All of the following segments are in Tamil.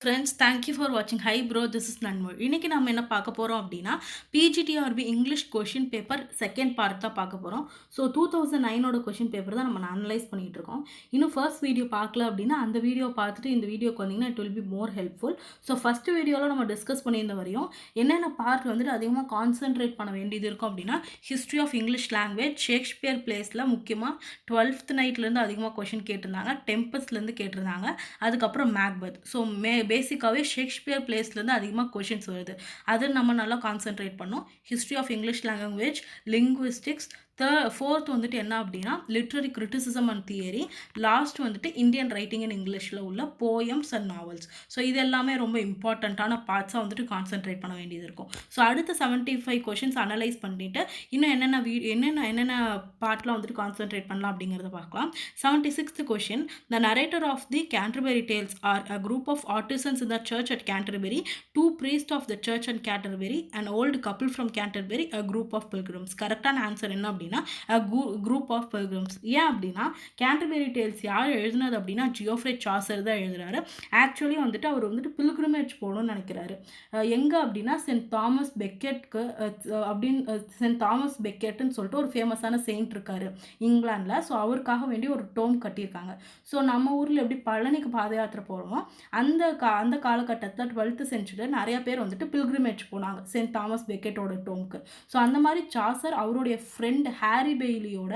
ஃப்ரெண்ட்ஸ் தேங்க் யூ ஃபார் வாட்சிங். Hi bro, this is Nanmozhi. இன்றைக்கி நம்ம என்ன பார்க்க போகிறோம் அப்படின்னா PGTRB English question paper second part தான் பார்க்க போகிறோம். ஸோ 2009 கொஷின் பேப்பர் தான் நம்ம அனலைஸ் பண்ணிகிட்டு இருக்கோம். இன்னும் ஃபர்ஸ்ட் வீடியோ பார்க்கல அப்படின்னா அந்த வீடியோ பார்த்துட்டு இந்த வீடியோக்கு வந்தீங்கன்னா it will be more helpful. So first வீடியோவில் நம்ம டிஸ்கஸ் பண்ணியிருந்த வரையும் என்னென்ன பார்ட் வந்துட்டு அதிகமாக கான்சென்ட்ரேட் பண்ண வேண்டியது இருக்கும் அப்படின்னா history of English language, Shakespeare பிளேஸில் முக்கியமாக 12th நைட்லேருந்து அதிகமாக கொஷின் கேட்டிருந்தாங்க, டெம்பஸ்லேருந்து கேட்டிருந்தாங்க, அதுக்கப்புறம் மேக்பத். ஸோ பேசிக்காகவே ஷேக்ஸ்பியர் பிளேஸ்லேருந்து அதிகமாக கொஷின்ஸ் வருது. அது நம்ம நல்லா கான்சென்ட்ரேட் பண்ணோம். History of English language, linguistics, fourth வந்துட்டு என்ன அப்படின்னா literary criticism and theory, last வந்துட்டு இந்தியன் ரைட்டிங் இன் இங்கிலீஷில் உள்ள போயம்ஸ் அண்ட் நாவல்ஸ். ஸோ இது எல்லாமே ரொம்ப இம்பார்ட்டண்ட்டான பார்ட்ஸாக வந்துட்டு கான்சென்ட்ரேட் பண்ண வேண்டியது இருக்கும். ஸோ அடுத்த 75 கொஷின்ஸ் அனலைஸ் பண்ணிவிட்டு இன்னும் என்னென்ன பார்ட்லாம் வந்துட்டு கான்சென்ட்ரேட் பண்ணலாம் அப்படிங்கிறத பார்க்கலாம். 76th question, the narrator of the Canterbury Tales are a group of artisans in the church at Canterbury, 2 priests of the church at Canterbury, an old couple from Canterbury, a group of pilgrims. கரெக்டான ஆன்சர் என்ன அப்படின்னா குரூப் ஆஃப் பில்கிரிம்ஸ். ஏன் அப்படின்னா கேன்டர்பரி டேல்ஸ் யார் எழுதுனது அப்படின்னா ஜியோஃப்ரே சாசர் தான் எழுதுறாரு. ஆக்சுவலி வந்துட்டு அவர் வந்துட்டு பில்கிரிமேஜ் போகணும்னு நினைக்கிறாரு. எங்கே அப்படின்னா சென்ட் தாமஸ் பெக்கெட்க்கு சென்ட் தாமஸ் பெக்கெட்டுன்னு சொல்லிட்டு ஒரு ஃபேமஸான செயின்ட் இருக்காரு இங்கிலாண்டில். ஸோ அவருக்காக வேண்டி ஒரு டோம் கட்டியிருக்காங்க. ஸோ நம்ம ஊரில் எப்படி பழனிக்கு பாத யாத்திரை போகிறோமோ அந்த காலகட்டத்தில் 12th சென்ச்சுரியில் நிறைய பேர் வந்துட்டு பில்கிரிமேஜ் போனாங்க சென்ட் தாமஸ் பெக்கெட்டோட டோம்க்கு. ஸோ அந்த மாதிரி சாசர் அவருடைய ஃப்ரெண்ட் ஹாரி பெய்லியோட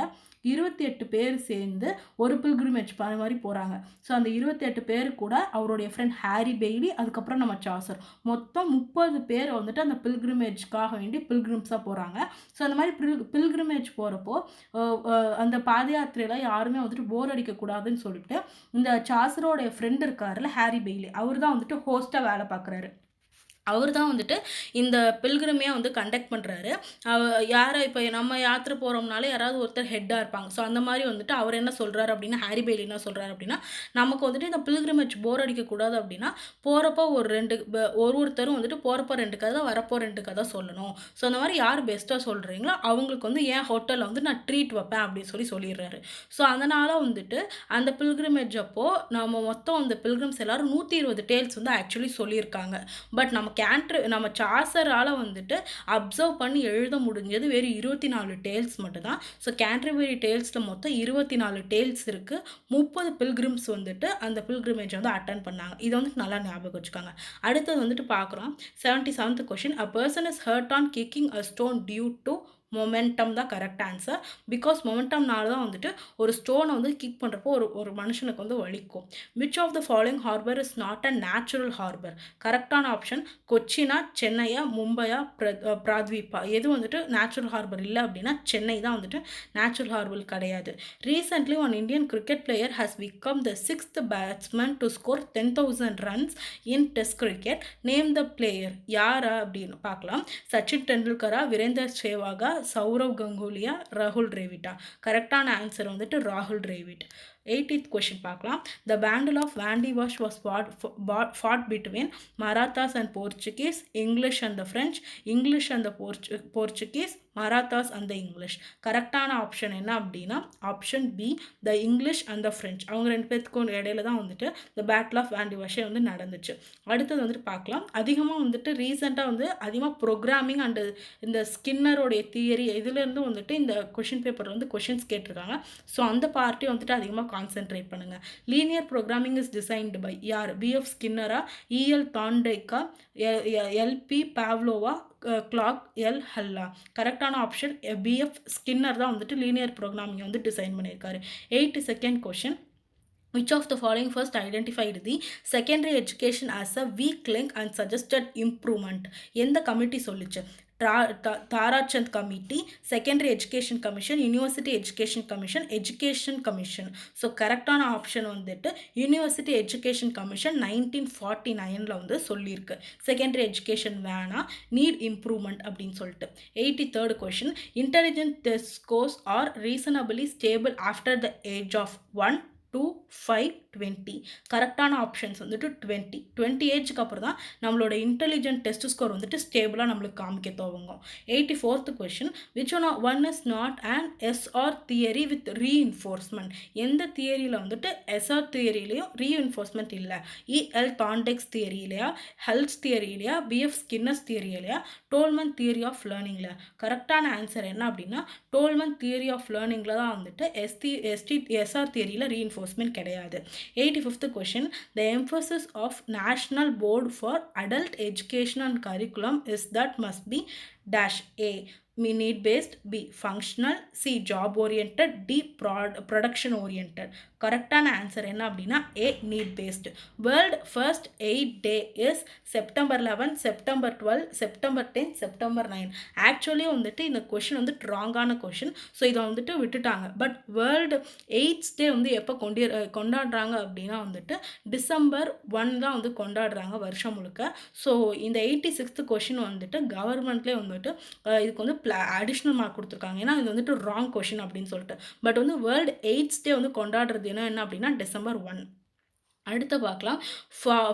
28 பேர் சேர்ந்து ஒரு பில்கிரிமேஜ் மாதிரி போகிறாங்க. ஸோ அந்த 28 பேர் கூட அவருடைய ஃப்ரெண்ட் ஹாரி பெய்லி, அதுக்கப்புறம் நம்ம சாசர், மொத்தம் 30 பேர் வந்துட்டு அந்த பில்கிரிமேஜ்க்காக வேண்டி பில்கிரிம்ஸாக போகிறாங்க. ஸோ அந்த மாதிரி பில்கிரிமேஜ் போகிறப்போ அந்த பாத யாத்திரையில் யாருமே வந்துட்டு போர் அடிக்கக்கூடாதுன்னு சொல்லிட்டு இந்த சாசரோடைய ஃப்ரெண்ட் இருக்காருல்ல ஹாரி பெய்லி, அவர் தான் வந்துட்டு ஹோஸ்ட்டாக வேலை பார்க்குறாரு. அவர் தான் வந்துட்டு இந்த பில்கிரிமே வந்து கண்டக்ட் பண்ணுறாரு. யாரை இப்போ நம்ம யாத்திரை போகிறோம்னாலே யாராவது ஒருத்தர் ஹெட்டாக இருப்பாங்க. ஸோ அந்த மாதிரி வந்துட்டு அவர் என்ன சொல்கிறாரு அப்படின்னா ஹாரி பெய்லி என்ன சொல்கிறாரு அப்படின்னா நமக்கு வந்துட்டு இந்த பில்கிரிமேஜ் போர் அடிக்கக்கூடாது அப்படின்னா போகிறப்போ ஒருத்தரும் வந்துட்டு போகிறப்போ 2 கதை, வரப்போ 2 கதை சொல்லணும். ஸோ அந்த மாதிரி யார் பெஸ்ட்டாக சொல்கிறீங்களோ அவங்களுக்கு வந்து என் ஹோட்டலில் வந்து நான் ட்ரீட் வைப்பேன் அப்படின்னு சொல்லிடுறாரு. ஸோ அதனால் வந்துட்டு அந்த பில்கிரிமேஜ் அப்போது நம்ம மொத்தம் அந்த பில்கிரிம்ஸ் எல்லோரும் 120 டேல்ஸ் வந்து ஆக்சுவலி சொல்லியிருக்காங்க. பட் நம்ம சாசரால் வந்துட்டு அப்சர்வ் பண்ணி எழுத முடிஞ்சது வெறும் 24 டேல்ஸ் மட்டும்தான். ஸோ கேன்டர்பரி டேல்ஸில் மொத்தம் 24 டேல்ஸ் இருக்குது. 30 பில்கிரிம்ஸ் வந்துட்டு அந்த பில்கிரிமேஜ் வந்து அட்டன் பண்ணாங்க. இதை வந்து நல்லா ஞாபகம் வச்சுக்காங்க. அடுத்தது வந்துட்டு பார்க்குறோம் 77th question, a person is hurt on kicking a stone due to momentum தான் கரெக்ட் ஆன்சர். பிகாஸ் மொமெண்டம்னால தான் வந்துட்டு ஒரு ஸ்டோனை வந்து கிக் பண்ணுறப்போ ஒரு மனுஷனுக்கு வந்து வலிக்கும். Which of the following harbour is not a natural harbour? கரெக்டான ஆப்ஷன் கொச்சினா, சென்னையா, மும்பையா, பிராத்வீப்பா. எது வந்துட்டு நேச்சுரல் ஹார்பர் இல்லை அப்படின்னா சென்னை தான் வந்துட்டு நேச்சுரல் ஹார்பர் கிடையாது. Recently one Indian cricket player has become the 6th batsman to score 10,000 runs in test cricket. Name the player. யாரா அப்படின்னு பார்க்கலாம். சச்சின் டெண்டுல்கரா, வீரேந்தர் சேவாகா, சௌரவ் கங்குலியா, ராகுல் டிராவிட்டா. கரெக்டான ஆன்சர் வந்துட்டு ராகுல் டிராவிட். 80th கொஷின் பார்க்கலாம். The battle of Wandiwash was fought between Marathas and Portuguese, English and the French, English and the Portuguese, Marathas and the English. கரெக்டான ஆப்ஷன் என்ன அப்படின்னா option B, the English and the French. அவங்க 2 பேத்துக்கும் இடையில தான் வந்துட்டு த பேட்டில் ஆஃப் வாண்டிவாஷே வந்து நடந்துச்சு. அடுத்தது வந்துட்டு பார்க்கலாம். அதிகமாக வந்துட்டு ரீசெண்டாக வந்து அதிகமாக ப்ரோக்ராமிங் அண்டு இந்த ஸ்கின்னருடைய தியரி இதுலேருந்து வந்துட்டு இந்த கொஷின் பேப்பர் வந்து கொஷின்ஸ் கேட்டிருக்காங்க. ஸோ அந்த பார்ட்டியும் வந்துட்டு அதிகமாக கான்சென்ட்ரேட் பண்ணுங்கள். Linear programming is designed by யார்? பிஎஃப் ஸ்கின்னரா, இஎல் தாண்டேக்கா, எல்பி பாவ்லோவா, கிளாக் எல் ஹல்லா. கரெக்டான ஆப்ஷன் பிஎஃப் ஸ்கின்னர் தான் வந்துட்டு லீனியர் ப்ரோக்ராமிங் வந்து டிசைன் பண்ணியிருக்காரு. 82nd question, which of the following first identified the secondary education as a weak link and suggested improvement? எந்த கமிட்டி சொல்லிச்சு? Tarachand committee, secondary education commission, university education commission, education commission. So கரெக்டான ஆப்ஷன் வந்துட்டு யூனிவர்சிட்டி எஜுகேஷன் கமிஷன் 1949 வந்து சொல்லியிருக்கு. செகண்டரி எஜுகேஷன் வேணாம், நீட் இம்ப்ரூவ்மெண்ட் அப்படின்னு சொல்லிட்டு. 83rd question, intelligent test scores are reasonably stable after the age of 1, 2, 5, 20. கரெக்டான ஆப்ஷன்ஸ் வந்துட்டு 20. 20 ஏஜ்க்கு அப்புறம் தான் நம்மளோட இன்டெலிஜென்ட் டெஸ்ட் ஸ்கோர் வந்துட்டு ஸ்டேபிளாக நம்மளுக்கு காமிக்க துவங்கும். 84th question, which one is not and SR theory with reinforcement? எந்த தியரியில் வந்துட்டு எஸ்ஆர் தியரியிலையும் ரீஇன்ஃபோர்ஸ்மெண்ட் இல்லை? இஎல் தாண்டெக்ஸ் தியரியிலையா, ஹெல்த் தியரியிலையா, பிஎஃப் ஸ்கின்னஸ் தியரியிலையா, டோல்மன் தியரி ஆஃப் லேர்னிங்கில்? கரெக்டான ஆன்சர் என்ன அப்படின்னா டோல்மன் தியரி ஆஃப் லேர்னிங்கில் தான் வந்துட்டு எஸ்ஆர் தியரியில் ரீஇன்ஃபோர்ஸ்மெண்ட் கிடையாது. 85th question, the emphasis of National Board for Adult Education and curriculum is that must be dash A need based, B functional, C job oriented, D production oriented. கரெக்டான ஆன்சர் என்ன அப்படின்னா A need based. World first 8 day is September 11, September 12, September 10, September 9. Actually வந்துட்டு இந்த கொஷின் வந்துட்டு ராங்கான கொஷின். ஸோ இதை வந்துட்டு விட்டுட்டாங்க. பட் வேர்ல்டு 8th டே வந்து எப்போ கொண்டாடுறாங்க அப்படின்னா வந்துட்டு டிசம்பர் 1 தான் வந்து கொண்டாடுறாங்க வருஷம் முழுக்க. ஸோ இந்த 86th கொஷின் வந்துட்டு கவர்மெண்ட்லேயே வந்துட்டு இதுக்கு வந்து அடிஷ்னல் மார்க் கொடுத்துருக்காங்க. ஏன்னா இது வந்துட்டு ராங் கொஷின் அப்படின்னு சொல்லிட்டு. பட் வந்து வேர்ல்டு 8th டே வந்து கொண்டாடுறது என்ன அப்படின்னா டிசம்பர் 1. அடுத்து பார்க்கலாம்.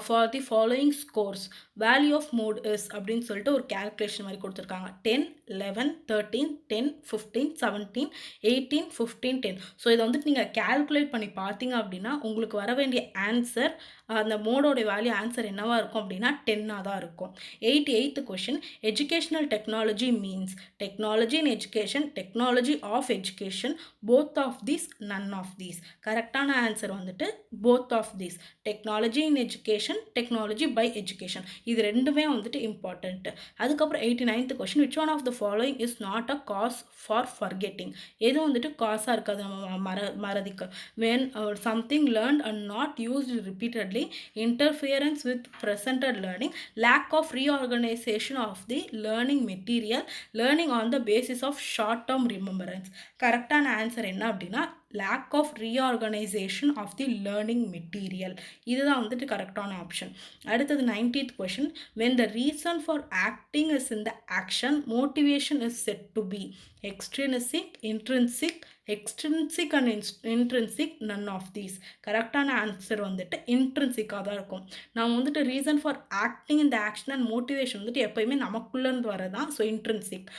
For the following scores value of mode is அப்படின்னு சொல்லிட்டு ஒரு கேல்குலேஷன் மாதிரி கொடுத்துருக்காங்க. 10, 11, 13, 10, 15, 17, 18, 15, 10. ஸோ இதை வந்துட்டு நீங்கள் கேல்குலேட் பண்ணி பார்த்தீங்க அப்படின்னா உங்களுக்கு வர வேண்டிய ஆன்சர், அந்த மோடோட வேல்யூ ஆன்சர் என்னவாக இருக்கும் அப்படின்னா 10ஆக தான் இருக்கும். 88th question, educational technology means technology in education, technology of education, both of these, none of these. கரெக்டான ஆன்சர் வந்துட்டு both of these. Technology in education, technology by education, இது ரெண்டுமே வந்துட்டு இம்பார்ட்டன்ட். அதுக்கப்புறம் 89th question, which one of the following is not a cause for forgetting? எது வந்துட்டு காசாக இருக்காது நம்ம மறதிக்க? when something learned and not used repeatedly, interference with presented learning, lack of reorganization of the learning material, learning on the basis of short term remembrance. கரெக்டான ஆன்சர் என்ன அப்படின்னா lack of reorganization of the learning material. இதுதான் வந்துட்டு கரெக்டான ஆப்ஷன். அடுத்தது 90th question, when the reason for acting is in the action, motivation is said to be extrinsic, intrinsic, extrinsic and intrinsic, none of these. கரெக்டான ஆன்சர் வந்துட்டு இன்ட்ரின்சிக்காக தான் இருக்கும். நம்ம வந்துட்டு ரீசன் ஃபார் ஆக்டிங் இந்த ஆக்ஷன் அண்ட் மோட்டிவேஷன் வந்துட்டு எப்போயுமே நமக்குள்ளேருந்து வரதான். So intrinsic.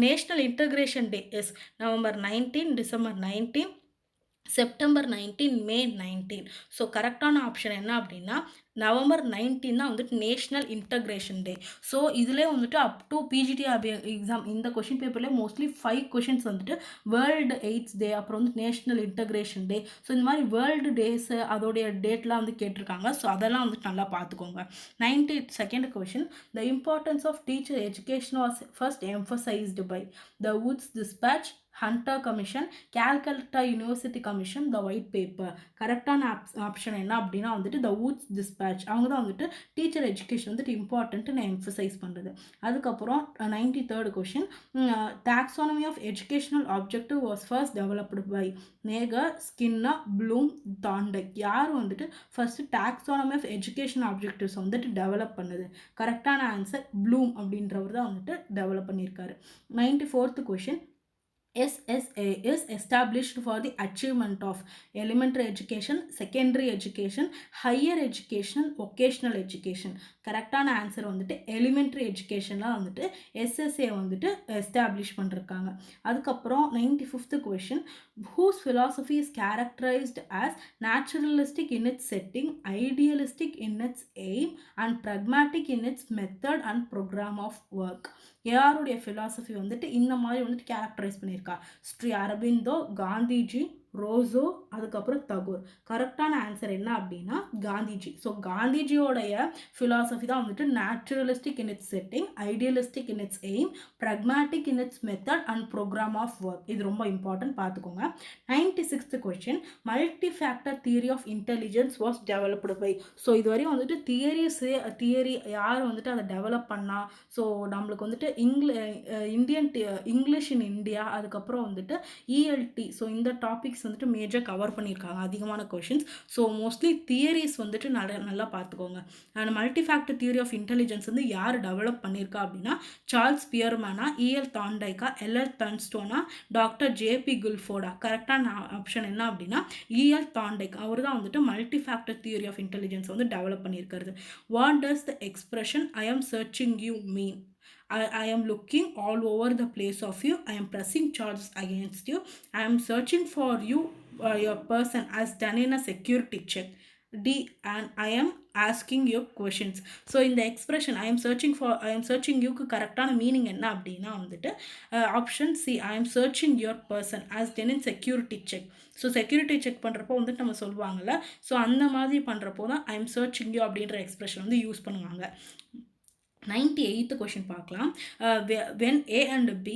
National Integration Day is November 19, December 19, September 19, May 19. So கரெக்டான ஆப்ஷன் என்ன அப்படின்னா நவம்பர் 19 தான் வந்துட்டு நேஷ்னல் இன்டகிரேஷன் டே. ஸோ இதிலே வந்துட்டு அப் டு பிஜிடிஆர்பி எக்ஸாம் இந்த கொஷின் பேப்பர்லேயே மோஸ்ட்லி 5 கொஷின்ஸ் வந்துட்டு வேர்ல்டு 8th டே, அப்புறம் வந்து நேஷ்னல் இன்டகிரேஷன் டே. ஸோ இந்த மாதிரி வேர்ல்டு டேஸு அதோடைய டேட்லாம் வந்து கேட்டிருக்காங்க. ஸோ அதெல்லாம் வந்துட்டு நல்லா பார்த்துக்கோங்க. 92nd question, the importance of teacher education was first emphasised by the Wood's despatch, Hunter commission, Calcutta university commission, the white paper. கரெக்டான ஆப்ஷன் என்ன அப்படின்னா வந்துட்டு த வுட்ஸ் டிஸ்பேட்ச். அவங்க தான் வந்துட்டு டீச்சர் எஜுகேஷன் வந்துட்டு இம்பார்ட்டன்ட்டு எம்ஃபசைஸ் பண்ணுறது. அதுக்கப்புறம் 93rd question, taxonomy of educational objective was first developed by Mager, Skinner, Bloom, Thorndike. யார் வந்துட்டு first taxonomy of education objectives வந்துட்டு டெவலப் பண்ணுது? கரெக்டான ஆன்சர் ப்ளூம் அப்படின்றவர் தான் வந்துட்டு டெவலப் பண்ணியிருக்காரு. 94th question, SSA is established for the achievement of elementary education, secondary education, higher education, vocational education. கரெக்டான ஆன்சர் வந்துட்டு எலிமெண்ட்ரி எஜுகேஷன்லாம் வந்துட்டு SSA வந்துட்டு எஸ்டாப்ளிஷ் பண்ணிருக்காங்க. அதுக்கப்புறம் 95th question, whose philosophy is characterized as naturalistic in its setting, idealistic in its aim, and pragmatic in its method and program of work. யாருடைய philosophy வந்துட்டு இந்த மாதிரி வந்துட்டு கேரக்டரைஸ் பண்ணியிருக்கா? ஸ்ரீ அரபிந்தோ, காந்திஜி, ரோசோ, அதுக்கப்புறம் தகூர். கரெக்டான ஆன்சர் என்ன அப்படின்னா காந்திஜி. ஸோ காந்திஜியோடைய ஃபிலாசபி தான் வந்துட்டு naturalistic in its setting, idealistic in its aim, pragmatic in its method and programme of work. இது ரொம்ப இம்பார்ட்டன்ட், பார்த்துக்கோங்க. 96th question, multi factor theory of intelligence was developed by. So இதுவரையும் வந்துட்டு தியரி யார் வந்துட்டு அதை டெவலப் பண்ணா? ஸோ நம்மளுக்கு வந்துட்டு இங்கிலீஷ் இன் இந்தியா, அதுக்கப்புறம் வந்துட்டு ELT. ஸோ இந்த டாபிக்ஸ் டாபிக்ஸ் வந்துட்டு மேஜர் கவர் பண்ணியிருக்காங்க, அதிகமான கொஷின்ஸ். ஸோ மோஸ்ட்லி தியரிஸ் வந்துட்டு நல்லா பார்த்துக்கோங்க. And multifactor theory of intelligence வந்து யார் டெவலப் பண்ணியிருக்கா அப்படின்னா சார்ல்ஸ் பியர்மேனா, இஎல் தாண்டைக்கா, எல்எல் தன்ஸ்டோனா, டாக்டர் ஜேபி குல்ஃபோர்டா. கரெக்டான ஆப்ஷன் என்ன அப்படின்னா இஎல் தாண்டைக். அவர் தான் வந்துட்டு மல்டிஃபேக்டர் தியரி ஆஃப் இன்டெலிஜென்ஸ் வந்து டெவலப் பண்ணியிருக்கிறது. What does the expression I am searching you mean? I am looking all over the place of you. I am pressing charges against you. I am searching for you, your person as done in a security check. D. And I am asking you questions. So in the expression I am searching you க்கு கரெக்டான மீனிங் என்ன அப்படின்னா வந்துட்டு option C, I am searching your person as done in security check. So security check பண்ணுறப்போ வந்துட்டு நம்ம சொல்லுவாங்கள்ல, ஸோ அந்த மாதிரி பண்ணுறப்போ தான் I am searching you அப்படின்ற எக்ஸ்பிரஷன் வந்து யூஸ் பண்ணுவாங்க. 98th question பார்க்கலாம். When A and B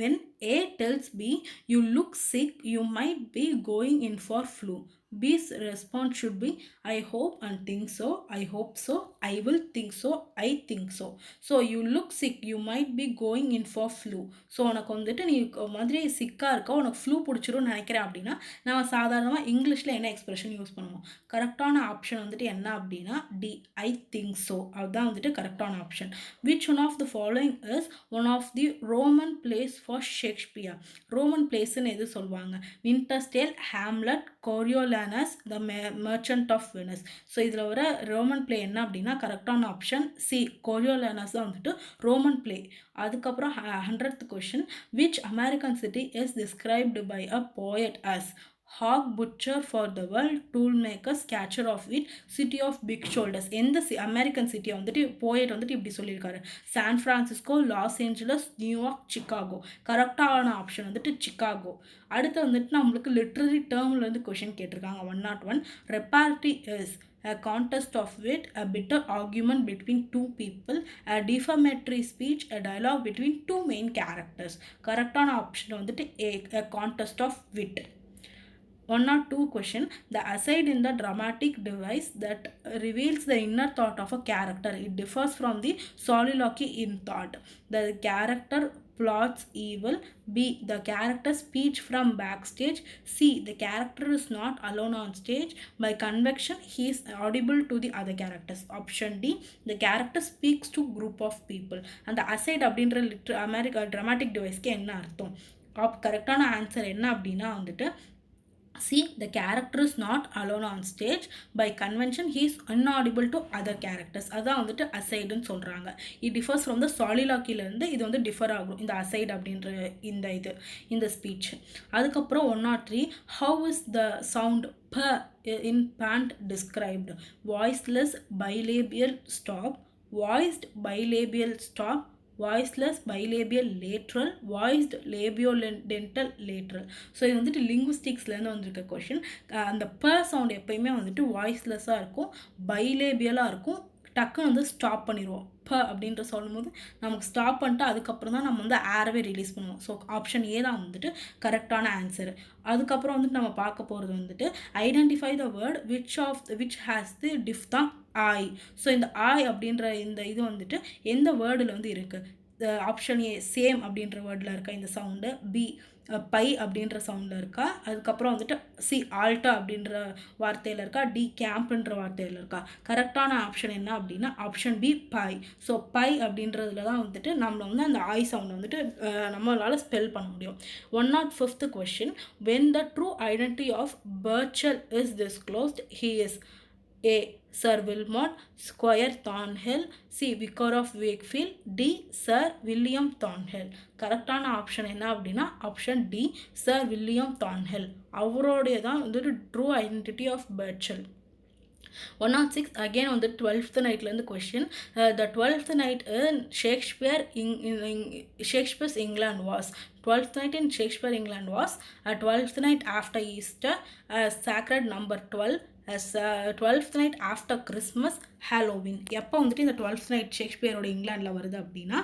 when A tells B you look sick, you might be going in for flu. B's response should be I hope and think so, I hope so, I will think so, I think so. So you look sick, you might be going in for flu. So உனக்கு வந்துட்டு நீ மாதிரி சிக்காக இருக்க, உனக்கு ஃப்ளூ பிடிச்சிரும்னு நினைக்கிறேன் அப்படின்னா நம்ம சாதாரணமாக இங்கிலீஷில் என்ன எக்ஸ்பிரஷன் யூஸ் பண்ணுவோம்? கரெக்டான ஆப்ஷன் வந்துட்டு என்ன அப்படின்னா டி, ஐ திங்க் ஸோ. அதுதான் வந்துட்டு கரெக்டான option. Which one of the following is one of the Roman plays for Shakespeare? Roman பிளேஸ்ன்னு எது சொல்லுவாங்க? Winter's Tale, Hamlet, Coriolanus, the Merchant of Venice. So இதில் வர ரோமன் பிளே என்ன அப்படின்னா கரெக்டான ஆப்ஷன் சி, கோரியோலானஸ் தான் வந்துட்டு ரோமன் பிளே. அதுக்கப்புறம் 100th question, which American city is described by a poet as hog butcher for the world, tool maker, catcher of wheat, city of big shoulders? எந்த அமெரிக்கன் சிட்டியை வந்துட்டு போயட் வந்துட்டு இப்படி சொல்லியிருக்காரு? சான் ஃப்ரான்சிஸ்கோ, லாஸ் ஏஞ்சலஸ், நியூயார்க், சிக்காகோ. கரெக்டான ஆப்ஷன் வந்துட்டு சிக்காகோ. அடுத்து வந்துட்டு நம்மளுக்கு லிட்ரரி டேர்மில் வந்து கொஷின் கேட்டிருக்காங்க. 101, repartee is a contest of wit, a bitter argument between two people, a defamatory speech, a dialogue between two main characters. கரெக்டான ஆப்ஷன் வந்துட்டு a contest of wit. 102 question, the aside in the dramatic device that reveals the inner thought of a character. It differs from the soliloquy in thought. The character plots evil. B, the character speech from backstage. C, the character is not alone on stage. By convection, he is audible to the other characters. Option D, the character speaks to group of people. And the aside அப்படின்ற அமெரிக்கா dramatic deviceக்கு என்ன அர்த்தம்? கரெக்டான ஆன்சர் என்ன அப்படின்னா வந்துட்டு C, the character is not alone on stage. By convention, he is inaudible to other characters. அதான் வந்துட்டு அசைடுன்னு சொல்கிறாங்க. It differs from the soliloquy-லேருந்து இது வந்து டிஃபர் ஆகும், இந்த அசைடு அப்படின்ற இந்த ஸ்பீச். அதுக்கப்புறம் 103, how is the sound P in pant described? Voiceless bilabial stop, voiced bilabial stop, voiceless bilabial lateral, voiced labiodental lateral. So இது வந்துட்டு லிங்குவிஸ்டிக்ஸ்லேருந்து வந்திருக்க கொஷின். அந்த ப சவுண்ட் எப்பயுமே வந்துட்டு வாய்ஸ்லெஸ்ஸாக இருக்கும், பைலேபியலாக இருக்கும். டக்குன்னு வந்து ஸ்டாப் பண்ணிடுவோம். ப அப்படின்ற சொல்லும் போது நமக்கு ஸ்டாப் பண்ணிட்டு அதுக்கப்புறம் தான் நம்ம வந்து ஏரவே ரிலீஸ் பண்ணுவோம். ஸோ ஆப்ஷன் ஏ தான் வந்துட்டு கரெக்டான ஆன்சர். அதுக்கப்புறம் வந்துட்டு நம்ம பார்க்க போகிறது வந்துட்டு identify the word which has the diphthong I. So இந்த ஐ அப்படின்ற இந்த இது வந்துட்டு எந்த வேர்டில் வந்து இருக்குது? ஆப்ஷன் ஏ சேம் அப்படின்ற வேர்டில் இருக்கா இந்த சவுண்டு. பி பை அப்படின்ற சவுண்டில் இருக்கா. அதுக்கப்புறம் வந்துட்டு சி ஆல்டா அப்படின்ற வார்த்தையில் இருக்கா. டி கேம்ப்ன்ற வார்த்தையில் இருக்கா. கரெக்டான ஆப்ஷன் என்ன அப்படின்னா option B by. So by அப்படின்றதுல தான் வந்துட்டு நம்மளை வந்து அந்த ஆய் சவுண்டை வந்துட்டு நம்மளால் ஸ்பெல் பண்ண முடியும். 105th question, when the true identity of Burchell is disclosed, he is A, Sir Wilmot, Squire Thornhill, C, Vicar of Wakefield, D, Sir William Thornhill. கரெக்டான ஆப்ஷன் என்ன அப்படின்னா option D, Sir William Thornhill. அவருடைய தான் வந்துட்டு true identity of Burchell. 106 again on the 12th nightலேருந்து question. The 12th night in Shakespeare's England was 12th night in Shakespeare England was a 12th night after Easter, sacred number 12, as 12th night after Christmas, Halloween. எப்போ வந்துட்டு இந்த 12th night ஷேக்ஸ்பியரோட இங்கிலாண்டில் வருது அப்படின்னா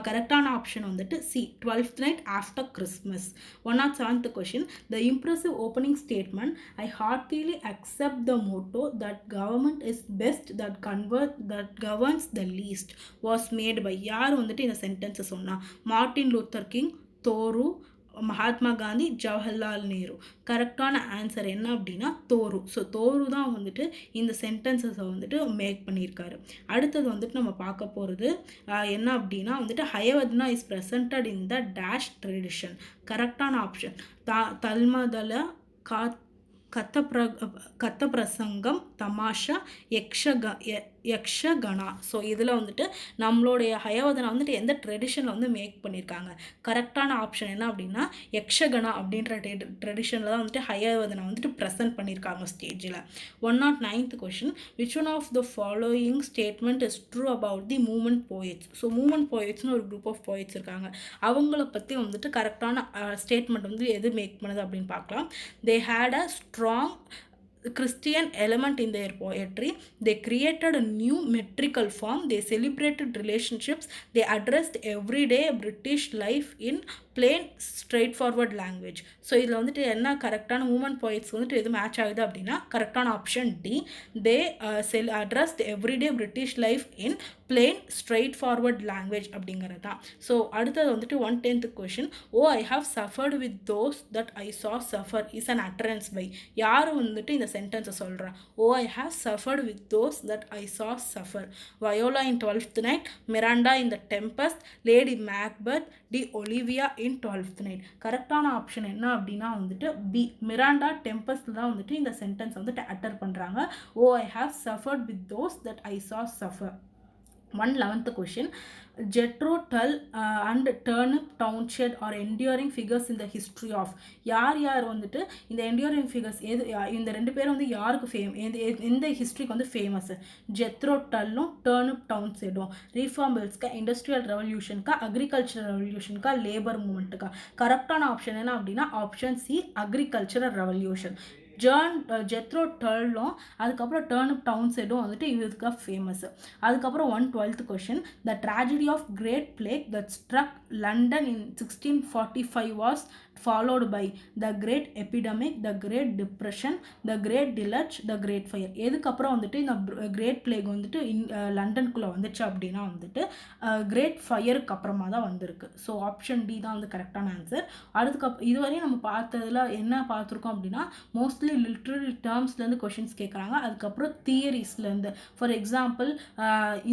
கரெக்டான ஆப்ஷன் வந்துட்டு C, 12th night after Christmas. 107th question, the impressive opening statement, I heartily accept the motto that government is best that governs the least, was made by யார் வந்துட்டு இந்த சென்டென்ஸை சொன்னா? Martin Luther king, தோரு, Mahatma Gandhi, Jawaharlal Nehru. கரெக்டான ஆன்சர் என்ன அப்படின்னா தோரு. ஸோ தோரு தான் வந்துட்டு இந்த சென்டென்சஸை வந்துட்டு மேக் பண்ணியிருக்காரு. அடுத்தது வந்துட்டு நம்ம பார்க்க போகிறது என்ன அப்படின்னா வந்துட்டு Hayavadana is presented in the dash tradition. கரெக்டான ஆப்ஷன் தல்மதல கா கத்த பிரசங்கம், தமாஷா, யக்ஷகணா. ஸோ இதில் வந்துட்டு நம்மளுடைய ஹயவதனா வந்துட்டு எந்த ட்ரெடிஷனில் வந்து மேக் பண்ணியிருக்காங்க? கரெக்டான ஆப்ஷன் என்ன அப்படின்னா யக்ஷகணா அப்படின்ற ட்ரெடிஷனில் தான் வந்துட்டு ஹயவதனா வந்துட்டு ப்ரெசென்ட் பண்ணியிருக்காங்க ஸ்டேஜில். 109th question, which one of the following statement is true about the movement poets? So movement போயட்ஸ்னு ஒரு குரூப் ஆஃப் போயட்ஸ் இருக்காங்க. அவங்கள பற்றி வந்துட்டு கரெக்டான ஸ்டேட்மெண்ட் வந்து எது மேக் பண்ணுது அப்படின்னு பார்க்கலாம். They had a strong Christian element in their poetry. They created a new metrical form. They celebrated relationships. They addressed everyday British life in plain straightforward language. So இதில் வந்துட்டு என்ன கரெக்டான மூமெண்ட் போயிட்ஸ் வந்துட்டு எது மேட்ச் ஆகுது அப்படின்னா கரெக்டான option D. They addressed everyday British life in plain straightforward language அப்படிங்கிறது தான். ஸோ அடுத்தது வந்துட்டு 110th question, O I have suffered with those that I saw suffer is an utterance by. யார் வந்துட்டு இந்த சென்டென்ஸை சொல்கிறேன்? O I have suffered with those that I saw suffer. Viola in 12th night, Miranda in the Tempest, Lady Macbeth, D Olivia in 12th night. கரெக்டான ஆப்ஷன் என்ன அப்படின்னா வந்துட்டு பி, மிராண்டா டெம்பஸ்ட் தான் வந்துட்டு இந்த சென்டென்ஸ் வந்துட்டு அட்டர் பண்ணுறாங்க. O I have suffered with those that I saw suffer. 111th question, Jethro Tull and Turnip Townshend are enduring figures in the history of. யார் வந்துட்டு இந்த enduring figures எது இந்த ரெண்டு பேரும் வந்து யாருக்கு எந்த ஹிஸ்ட்ரிக்கு வந்து ஃபேமஸ்? ஜெத்ரோ டல்லும் டர்னிப் டவுன்ஷெண்டும். ரீஃபார்மில்ஸ்க்கா, இண்டஸ்ட்ரியல் ரெவல்யூஷனுக்கா, அக்ரிகல்ச்சரல் ரெவல்யூஷனுக்கா, லேபர் மூமெண்ட்டுக்கா? கரெக்டான ஆப்ஷன் என்ன அப்படின்னா option C, agricultural revolution. Jethro டல்லும் அதுக்கப்புறம் டர்னிப் டவுன்ஷெண்டும் வந்துட்டு இதுக்காக ஃபேமஸ். அதுக்கப்புறம் 112th question, the tragedy of great plague that struck London in 1645 was followed by the great epidemic, the great depression, the great deluge, the great fire. எதுக்கப்புறம் வந்துட்டு இந்த கிரேட் பிளேக் வந்துட்டு லண்டனுக்குள்ளே வந்துச்சு அப்படின்னா வந்துட்டு கிரேட் ஃபயருக்கு அப்புறமா தான் வந்திருக்கு. ஸோ ஆப்ஷன் டி தான் வந்து கரெக்டான ஆன்சர். இதுவரையும் நம்ம பார்த்ததில் என்ன பார்த்துருக்கோம் அப்படின்னா மோஸ்ட்லி லிட்ரரி டேர்ம்ஸ்லேருந்து கொஷின்ஸ் கேட்குறாங்க. அதுக்கப்புறம் தியரிஸ்லேருந்து, ஃபார் எக்ஸாம்பிள்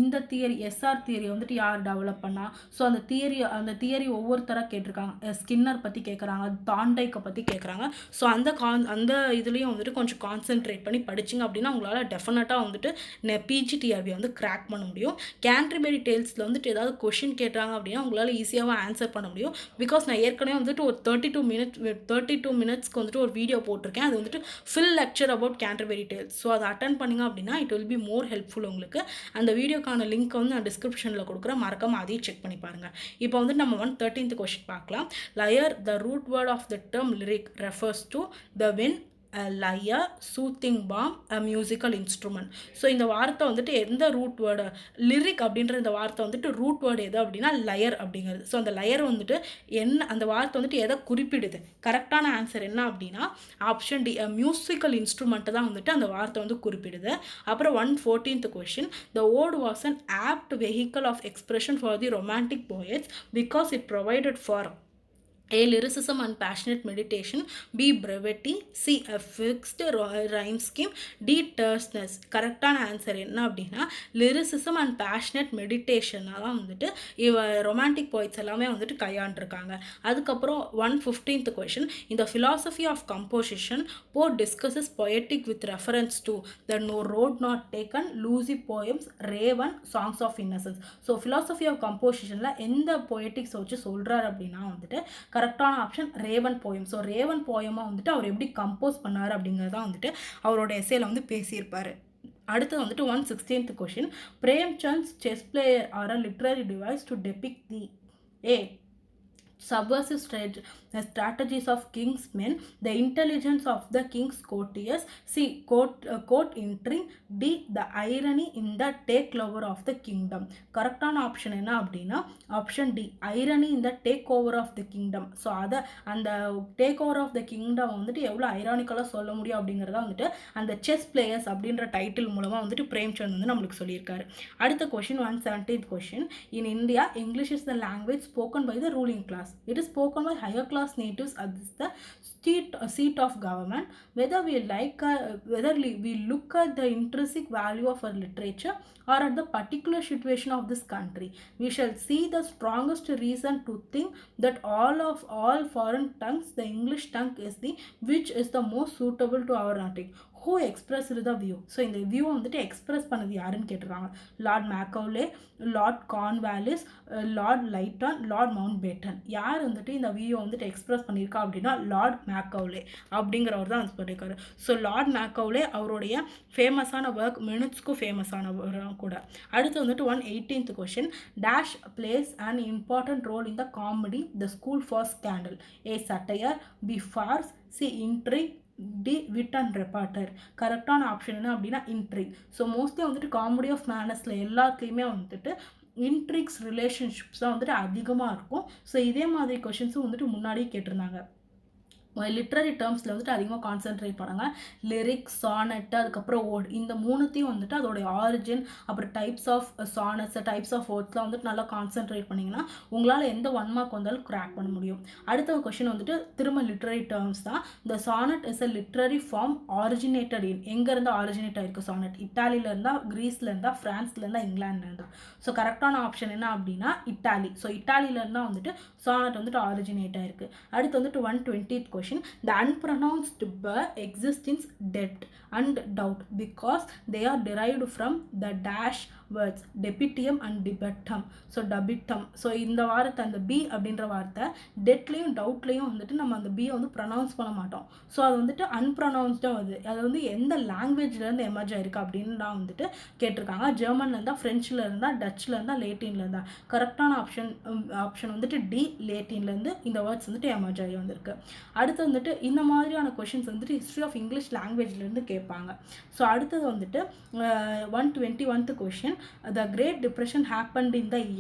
இந்த தியரி எஸ்ஆர் தியரி வந்துட்டு யார் டெவலப் பண்ணா? ஸோ அந்த தியரி ஒவ்வொருத்தராக கேட்டிருக்காங்க. ஸ்கின்னர் பற்றி கேட்குறாங்க, தாண்டைக்கை பற்றி கேட்குறாங்க. ஸோ அந்த இதுலேயும் வந்துட்டு கொஞ்சம் கான்சென்ட்ரேட் பண்ணி படிச்சிங்க அப்படின்னா உங்களால் டெஃபினட்டாக வந்துட்டு பிஜிடிஆர்பி வந்து கிராக் பண்ண முடியும். கேன்டர்பரி டேல்ஸில் வந்துட்டு ஏதாவது கொஷின் கேட்டாங்க அப்படின்னா உங்களால் ஈஸியாகவும் ஆன்சர் பண்ண முடியும். பிகாஸ் நான் ஏற்கனவே வந்துட்டு ஒரு 32 மினிட்ஸ்க்கு வந்துட்டு ஒரு வீடியோ போட்டிருக்கேன். அது வந்துட்டு full lecture about Canterbury tales. So அதை அட்டன் பண்ணிங்க அப்படின்னா it will be more helpful உங்களுக்கு. அந்த வீடியோக்கான லிங்க் வந்து நான் டிஸ்கிரிப்ஷனில் கொடுக்குறேன், மறக்காமல் அதையும் செக் பண்ணி பாருங்கள். இப்போ வந்துட்டு நம்ம 113th கொஷின் பார்க்கலாம். Layer, the root word of the term lyric refers to the wind, a lyre, soothing balm, a musical instrument. So இந்த வார்த்தை வந்துட்டு எந்த ரூட் வேர்டு? லிரிக் அப்படின்ற இந்த வார்த்தை வந்துட்டு ரூட் வேர்டு எது அப்படின்னா லயர் அப்படிங்கிறது. ஸோ அந்த லயர் வந்துட்டு அந்த வார்த்தை வந்துட்டு எதை குறிப்பிடுது? கரெக்டான ஆன்சர் என்ன அப்படின்னா ஆப்ஷன் டி, மியூசிக்கல் இன்ஸ்ட்ருமெண்ட்டை தான் வந்துட்டு அந்த வார்த்தை வந்து குறிப்பிடுது. அப்புறம் 114th question, the ode was an apt vehicle of expression for the romantic poets because it provided for A, lyricism and passionate meditation, B, brevity, C, a fixed rhyme scheme, D, terseness. கரெக்டான ஆன்சர் என்ன அப்படின்னா லிரிசிசம் அண்ட் பேஷனட் மெடிடேஷனாக தான் வந்துட்டு ரொமான்டிக் போய்ட்ஸ் எல்லாமே வந்துட்டு கையாண்டிருக்காங்க. அதுக்கப்புறம் 115th கொஷின், இந்த philosophy of composition Poe discusses poetic with reference to the No Road Not Taken, Lucy poems, Raven, Songs of Innocence. So philosophy of compositionல எந்த poetics வச்சு சொல்கிறார் அப்படின்னா வந்துட்டு கரெக்டான option Raven poem. So Raven போயமாக வந்துட்டு அவர் எப்படி கம்போஸ் பண்ணார் அப்படிங்கிறதான் வந்துட்டு அவரோட எஸ்ஸேல வந்து பேசியிருப்பார். அடுத்தது வந்துட்டு 116th question, Premchand's chess player are a literary device to depict the a subversive strategies of king's men, the intelligence of the king's courtiers, C, court intrigue, D, the irony in the takeover of the kingdom. கரெக்டான ஆப்ஷன் என்ன அப்படின்னா option D, irony in the takeover of the kingdom. So அதை அந்த take over of the kingdom வந்துட்டு எவ்வளோ ஐரானிக்கலாக சொல்ல முடியும் அப்படிங்கிறத வந்துட்டு அந்த செஸ் பிளேயர்ஸ் அப்படின்ற டைட்டில் மூலமாக வந்துட்டு பிரேம்சந்த் வந்து நம்மளுக்கு சொல்லியிருக்காரு. அடுத்த question 117th question, in India English is the language spoken by the ruling class. class. It is spoken by higher class natives as the seat of government. Whether we look at the intrinsic value of our literature or at the particular situation of this country, we shall see the strongest reason to think that all foreign tongues, the English tongue is the which is the most suitable to our native. Who expressed the view? So இந்த வியூ வந்துட்டு எக்ஸ்பிரஸ் பண்ணது யாருன்னு கேட்டுருக்காங்க. Lord Macaulay, Lord Cornwallis, Lord Lytton, Lord Mountbatten. யார் வந்துட்டு இந்த வியூ வந்துட்டு எக்ஸ்பிரஸ் பண்ணியிருக்கா அப்படின்னா லார்ட் மேக்கவுலே அப்படிங்கிறவர் தான் வந்து பண்ணியிருக்காரு. ஸோ லார்ட் மேக்கவுலே அவருடைய ஃபேமஸான ஒர்க் மினிட்ஸ்க்கும் ஃபேமஸான கூட. அடுத்து வந்துட்டு 118th question. Dash plays and important role in the comedy the School for Scandal. A satire, B farce, C intrigue, D wit and repartee. கரெக்டான ஆப்ஷன் என்ன அப்படின்னா இன்ட்ரிக். ஸோ மோஸ்ட்லி வந்துட்டு காமெடி ஆஃப் மேனர்ஸில் எல்லாத்துலேயுமே வந்துட்டு இன்ட்ரிக்ஸ் ரிலேஷன்ஷிப்ஸ் தான் வந்துட்டு அதிகமாக இருக்கும். ஸோ இதே மாதிரி கொஷின்ஸும் வந்துட்டு முன்னாடியே கேட்டிருந்தாங்க. லிட்ரரி டேர்ம்ஸில் வந்துட்டு அதிகமாக கான்சென்ட்ரேட் பண்ணாங்க. லிரிக்ஸ், சானட்டு, அதுக்கப்புறம் ஓட், இந்த மூணுத்தையும் வந்துட்டு அதோடைய ஆரிஜின், அப்புறம் types of sonnets, types of ஓட்ஸ்லாம் வந்துட்டு நல்லா கான்சென்ட்ரேட் பண்ணிங்கன்னா உங்களால் எந்த 1 மார்க் வந்தாலும் கிராக் பண்ண முடியும். அடுத்த கொஷின் வந்துட்டு திரும்ப லிட்ரரி டேர்ம்ஸ் தான். The sonnet is a literary form originated in. எங்கேருந்து ஆரிஜினேட் ஆயிருக்கு சானட்? இட்டாலியில் இருந்தால், கிரீஸில் இருந்தால், ஃப்ரான்ஸில் இருந்தால், இங்கிலாண்டில் இருந்தால். ஸோ கரெக்டான ஆப்ஷன் என்ன அப்படின்னா இட்டாலி. ஸோ இட்டாலியில் இருந்தால் வந்துட்டு சானட் வந்துட்டு ஆரிஜினேட் ஆயிருக்கு. அடுத்து வந்துட்டு 120th question. The unpronounced b exists in debt and doubt because they are derived from the dash words debitium and debitum. So டபிட்டம். So இந்த வார்த்தை, அந்த பி அப்படின்ற வார்த்தை டெட்லேயும் டவுட்லேயும் வந்துட்டு நம்ம அந்த பியை வந்து ப்ரொனவுன்ஸ் பண்ண மாட்டோம். ஸோ அது வந்துட்டு அன்ப்ரொனவுன்ஸ்டாக வருது. அது வந்து எந்த லாங்குவேஜ்லேருந்து எமர்ஜ் ஆயிருக்கு அப்படின்னு தான் வந்துட்டு கேட்டிருக்காங்க. ஜெர்மனில் இருந்தால், ஃப்ரெஞ்சில் இருந்தால், டச்சில் இருந்தால், லேட்டினில் இருந்தால். கரெக்டான ஆப்ஷன் வந்துட்டு டி, லேட்டின்லேருந்து இந்த வேர்ட்ஸ் வந்துட்டு எமர்ஜ் ஆகி வந்திருக்கு. அடுத்து வந்துட்டு இந்த மாதிரியான கொஷின்ஸ் வந்துட்டு ஹிஸ்ட்ரி ஆஃப் இங்கிலீஷ் லாங்குவேஜ்லேருந்து கேட்பாங்க. ஸோ அடுத்தது வந்துட்டு 121th question. The Great Depression happened in the year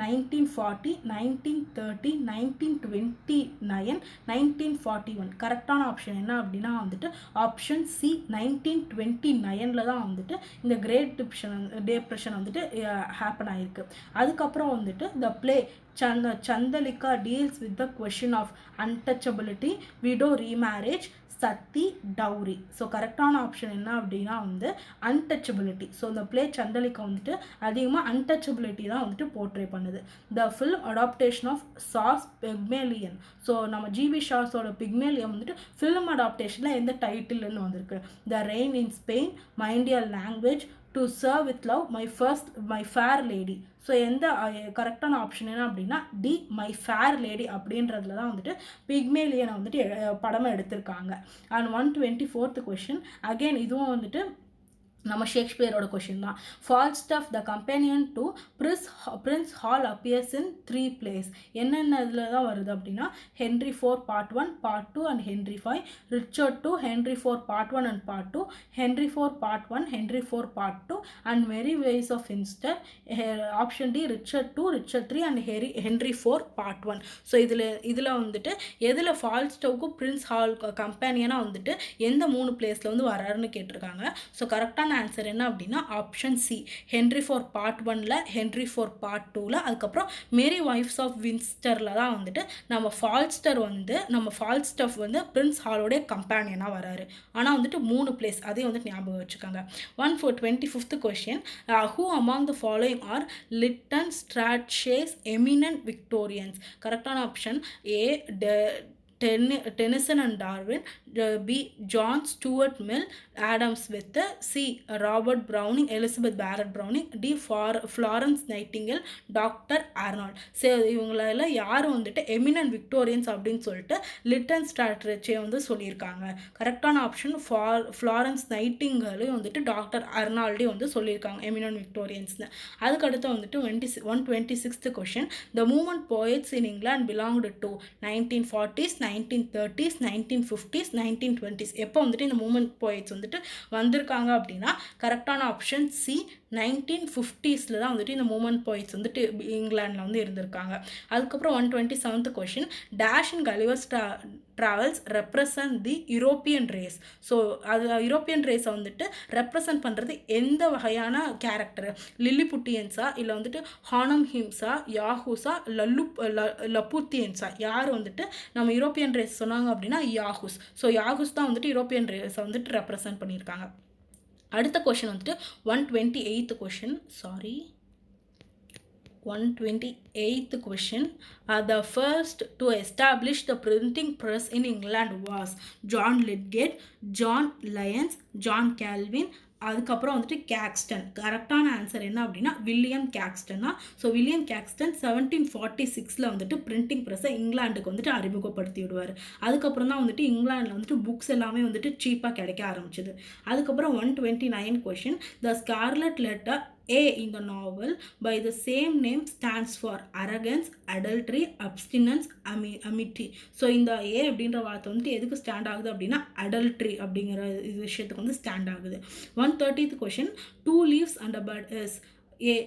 1940, 1930, 1929, 1941. கரெக்டான ஆப்ஷன் என்ன அப்படின்னா வந்துட்டு ஆப்ஷன் சி 1929 தான் வந்துட்டு இந்த கிரேட் டிப்ரெஷன் வந்துட்டு ஹேப்பன் ஆகிருக்கு. அதுக்கப்புறம் வந்துட்டு the play Chandalika deals with the question of untouchability, widow remarriage, sati, dowry. So கரெக்டான ஆப்ஷன் என்ன அப்படின்னா வந்து அன்டச்சபிலிட்டி. ஸோ இந்த பிளே சந்தலிக்கா வந்துட்டு அதிகமாக அன்டச்சபிலிட்டி தான் வந்துட்டு போர்ட்ரே பண்ணுது. The film adaptation of Shaw's Pygmalion. So நம்ம ஜிபி ஷாஸோட பிக்மேலியன் வந்துட்டு ஃபில்ம் அடாப்டேஷனில் எந்த டைட்டில்னு வந்திருக்கு? The rain in Spain, my Indian language, to serve with love, My Fair Lady. So எந்த கரெக்டான ஆப்ஷன் என்ன அப்படின்னா டி, மை ஃபேர் லேடி அப்படின்றதுல தான் வந்துட்டு பிக்மேலியனை வந்துட்டு படமாக எடுத்திருக்காங்க. And 124th question. அகெயின் இதுவும் வந்துட்டு நம்ம ஷேக்ஸ்பியரோட கொஷின் தான். Falstaff the companion to Prince Hal appears in 3 plays. என்னென்ன இதில் தான் வருது அப்படின்னா Henry 4 Part 1, Part 2 and Henry 5, Richard 2, Henry 4 Part 1 and Part 2, Henry 4 Part 1, Henry 4 Part 2 and Merry Wives of Windsor. Option D Richard 2, Richard 3 and Henry 4 Part 1. So இதில் வந்துட்டு எதில் ஃபால்ஸ்டாஃப்க்கும் பிரின்ஸ் ஹால் கம்பெனியனாக வந்துட்டு எந்த 3 பிளேஸில் வந்து வராருன்னு கேட்டிருக்காங்க. ஸோ கரெக்டான ஆன்சர் என்ன அப்படின்னா ஆப்ஷன் சி ஹென்ரி 4 Part 1ல, ஹென்ரி 4 Part 2ல, அதுக்கப்புறம் மேரி வைஃப்ஸ் ஆஃப் வின்ஸ்டரில் தான் வந்துட்டு நம்ம ஃபால்ஸ்டாஃப் வந்து பிரின்ஸ் ஹாலோடைய கம்பேனியனாக வராரு. ஆனால் வந்துட்டு 3 பிளேஸ் அதையும் வந்துட்டு ஞாபகம் வச்சுக்கோங்க. 125th question. Who among the following are Lytton Strachey's eminent Victorians. கரெக்டான option A Tennyson and Darwin, B John Stuart Mill, Adam Smith, C Robert Browning, Elizabeth Barrett Browning, D Florence Nightingale, doctor Arnold. So இவங்கள யாரும் வந்துட்டு எமினன்ட் விக்டோரியன்ஸ் அப்படின்னு சொல்லிட்டு லிட்டன் ஸ்ட்ராட்ஷே வந்து சொல்லியிருக்காங்க. கரெக்டான ஆப்ஷன் ஃப்ளாரன்ஸ் நைட்டிங்கேலையும் வந்துட்டு டாக்டர் அர்னால்டையும் வந்து சொல்லியிருக்காங்க எமினன்ட் விக்டோரியன்ஸ்னு. அதுக்கடுத்து வந்துட்டு 126th question. The movement poets in England belonged to 1940s, 1930s, 1950s, 1920s. எப்போ வந்துட்டு இந்த மூமெண்ட் போயட்ஸ் வந்துட்டு வந்திருக்காங்க அப்படின்னா கரெக்டான ஆப்ஷன் சி 1950s தான் வந்துட்டு இந்த மூமெண்ட் போயிட்ஸ் வந்துட்டு இங்கிலாண்டில் வந்து இருந்திருக்காங்க. அதுக்கப்புறம் 127th question, dash and Gulliver's travels represent the European race. So அது யூரோப்பியன் ரேஸை வந்துட்டு ரெப்ரசன்ட் பண்ணுறது எந்த வகையான கேரக்டர்? லில்லிபுட்டியன்ஸா, இல்லை வந்துட்டு ஹானம் ஹிம்ஸா, யாஹூஸா, லப்புத்தியன்ஸா? யார் வந்துட்டு நம்ம யூரோப்பியன் ரேஸ் சொன்னாங்க அப்படின்னா யாஹூஸ். ஸோ யாஹூஸ் தான் வந்துட்டு யூரோப்பியன் ரேஸை வந்துட்டு ரெப்ரசன்ட் பண்ணியிருக்காங்க. அடுத்த கொஷின் வந்துட்டு 128th question, 128th question. The first to establish the printing press in England was John Lydgate, John Lyons, John Calvin. அதுக்கப்புறம் வந்துட்டு கேக்ஸ்டன். கரெக்டான ஆன்சர் என்ன அப்படின்னா வில்லியம் கேக்ஸ்டன் தான். ஸோ வில்லியம் கேக்ஸ்டன் 1746 வந்துட்டு பிரிண்டிங் ப்ரெஸ்ஸை இங்கிலாண்டுக்கு வந்துட்டு அறிமுகப்படுத்தி விடுவார். அதுக்கப்புறம் தான் வந்துட்டு இங்கிலாண்டில் வந்துட்டு புக்ஸ் எல்லாமே வந்துட்டு சீப்பாக கிடைக்க ஆரம்பிச்சிது. அதுக்கப்புறம் 129 question, the scarlet letter A in the novel by the same name stands for arrogance, adultery, abstinence, amity. So இந்த A அப்படின்ற வார்த்தை வந்துட்டு எதுக்கு ஸ்டாண்ட் ஆகுது அப்படின்னா adultery அப்படிங்கிற விஷயத்துக்கு வந்து ஸ்டாண்ட் ஆகுது. 130th question, 2 leaves and a bud is A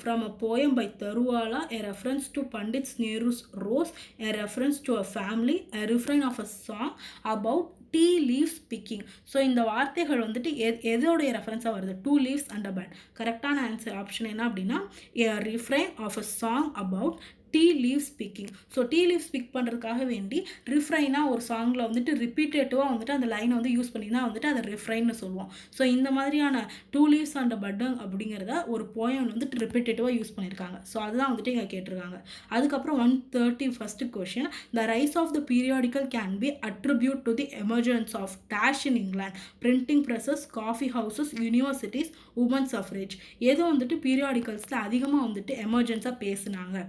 from a poem by Taruwala, a reference to Pandit Nehru's rose, a reference to a family, a refrain of a song about tea leaves picking. So இந்த வார்த்தைகள் வந்துட்டு எதோடைய ரெஃபரன்ஸாக வருது? 2 leaves and a bud. கரெக்டான ஆன்சர் ஆப்ஷன் என்ன அப்படின்னா a refrain of a song about tea leaves picking. So tea leaves pick பண்ணுறதுக்காக வேண்டி ரிஃப்ரைனாக ஒரு சாங்கில் வந்துட்டு ரிப்பீட்டேட்டிவாக வந்துட்டு அந்த லைனை வந்து யூஸ் பண்ணி தான் வந்துட்டு அதை ரிஃப்ரைன்னு சொல்லுவோம். ஸோ இந்த மாதிரியான 2 leaves and a bud அப்படிங்கிறத ஒரு போயம் வந்துட்டு ரிப்பீட்டேட்டிவாக யூஸ் பண்ணியிருக்காங்க. ஸோ அதுதான் வந்துட்டு இங்கே கேட்டிருக்காங்க. அதுக்கப்புறம் 131st question, the rise of the periodical can be attribute to the emergence of dash in England, printing presses, coffee houses, universities, women suffrage. ஏதோ வந்துட்டு பீரியாடிக்கல்ஸில் அதிகமாக வந்துட்டு எமர்ஜென்ஸாக பேசுனாங்க.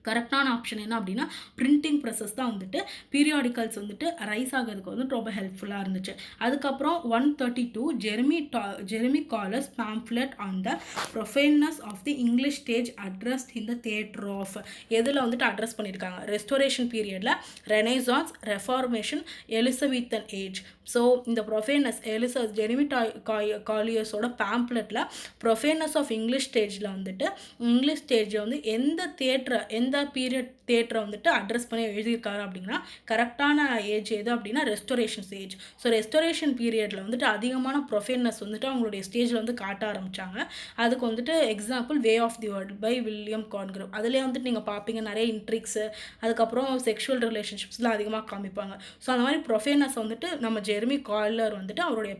கரெக்டான ஆப்ஷன் என்ன அப்படின்னா பிரிண்டிங் ப்ரெஸஸ் தான் வந்துட்டு பீரியாடிக்கல்ஸ் வந்துட்டு ரைஸ் ஆகிறதுக்கு வந்து ரொம்ப ஹெல்ப்ஃபுல்லாக இருந்துச்சு. அதுக்கப்புறம் 132 Jeremy Collier's pamphlet on the profaneness of the English stage addressed in the theatre of. எதில் வந்துட்டு அட்ரஸ் பண்ணியிருக்காங்க? ரெஸ்டோரேஷன் பீரியடில், renaissance, reformation, Elizabethan age. So இந்த ப்ரொஃபேனஸ் ஜெர்மி காலியர்ஸோட பேம்ப்ளெட்டில் ப்ரொஃபேனஸ் ஆஃப் இங்கிலீஷ் ஸ்டேஜில் வந்துட்டு இங்கிலீஷ் ஸ்டேஜை வந்து எந்த பீரியட் தியேட்டரை வந்துட்டு அட்ரஸ் பண்ணி எழுதியிருக்காரு அப்படின்னா கரெக்டான ஏஜ் எது அப்படின்னா ரெஸ்டோரேஷன் ஸ்டேஜ். ஸோ ரெஸ்டோரேஷன் பீரியடில் வந்துட்டு அதிகமான ப்ரொஃபேனஸ் வந்துட்டு அவங்களுடைய ஸ்டேஜில் வந்து காட்ட ஆரம்பித்தாங்க. அதுக்கு வந்துட்டு example Way of the World by William Congreve. அதிலே வந்துட்டு நீங்கள் பார்ப்பீங்க நிறைய இன்ட்ரிக்ஸு, அதுக்கப்புறம் செக்ஷுவல் ரிலேஷன்ஷிப்ஸ்லாம் அதிகமாக காமிப்பாங்க. ஸோ அந்த மாதிரி ப்ரொஃபேனஸ் வந்துட்டு நம்ம ஜெர்மி காலர் வந்துட்டு அவருடைய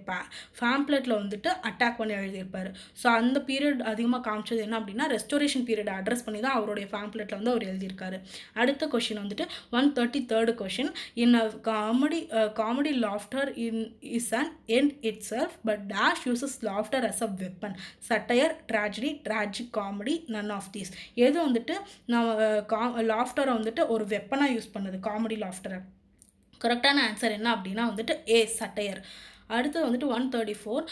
பேம்ப்ளெட்டில் வந்துட்டு அட்டாக் பண்ணி எழுதியிருப்பார். ஸோ அந்த பீரியட் அதிகமாக காமிச்சது என்ன அப்படின்னா ரெஸ்டோரேஷன் பீரியட் அட்ரஸ் பண்ணி தான் அவருடைய பேம்ப்ளெட்டில் வந்து அவர் எழுதியிருக்காரு. அடுத்த கொஷின் வந்துட்டு 133rd question, in a comedy laughter is an end itself but dash uses laughter as a weapon. Satire, tragedy, tragic comedy, none of these. எது வந்துட்டு நம்ம லாஃப்டரை வந்துட்டு ஒரு வெப்பனாக யூஸ் பண்ணது? காமெடி லாஃப்டரை. கரெக்டான ஆன்சர் என்ன அப்படின்னா வந்துட்டு ஏ, சட்டையர். அடுத்து வந்துட்டு 134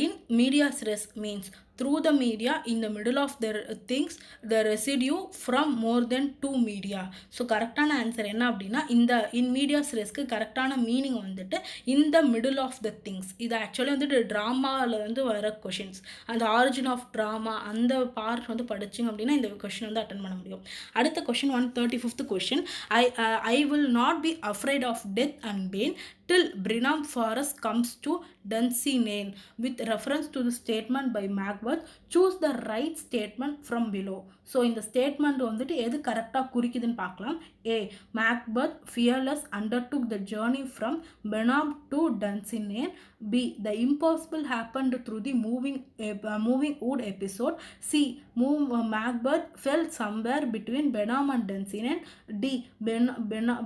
in medias res means through the media in the middle of the things, the residue from more than 2 media. So கரெக்டான ஆன்சர் என்ன அப்படின்னா இந்த இன் மீடியாஸ் ரெஸ்க்கு கரெக்டான மீனிங் வந்துட்டு in the middle of the things. இது ஆக்சுவலி வந்துட்டு ட்ராமாவில் வந்து வர கொஷின்ஸ். அந்த ஆரிஜின் ஆஃப் ட்ராமா அந்த பார்ட் வந்து படிச்சிங்க அப்படின்னா இந்த கொஷின் வந்து அட்டன் பண்ண முடியும். அடுத்த question 135th question, I will not be afraid of death and pain till Brenham Forest comes to Dunsinane. With reference to the statement by Macbeth, choose the right statement from below. So இந்த ஸ்டேட்மெண்ட் வந்துட்டு எது கரெக்டாக குறிக்குதுன்னு பார்க்கலாம். A, Macbeth fearless undertook the journey from Birnam to Dunsinane. B, the impossible happened through the moving wood episode. C, Macbeth fell somewhere between Birnam and Dunsinane. D,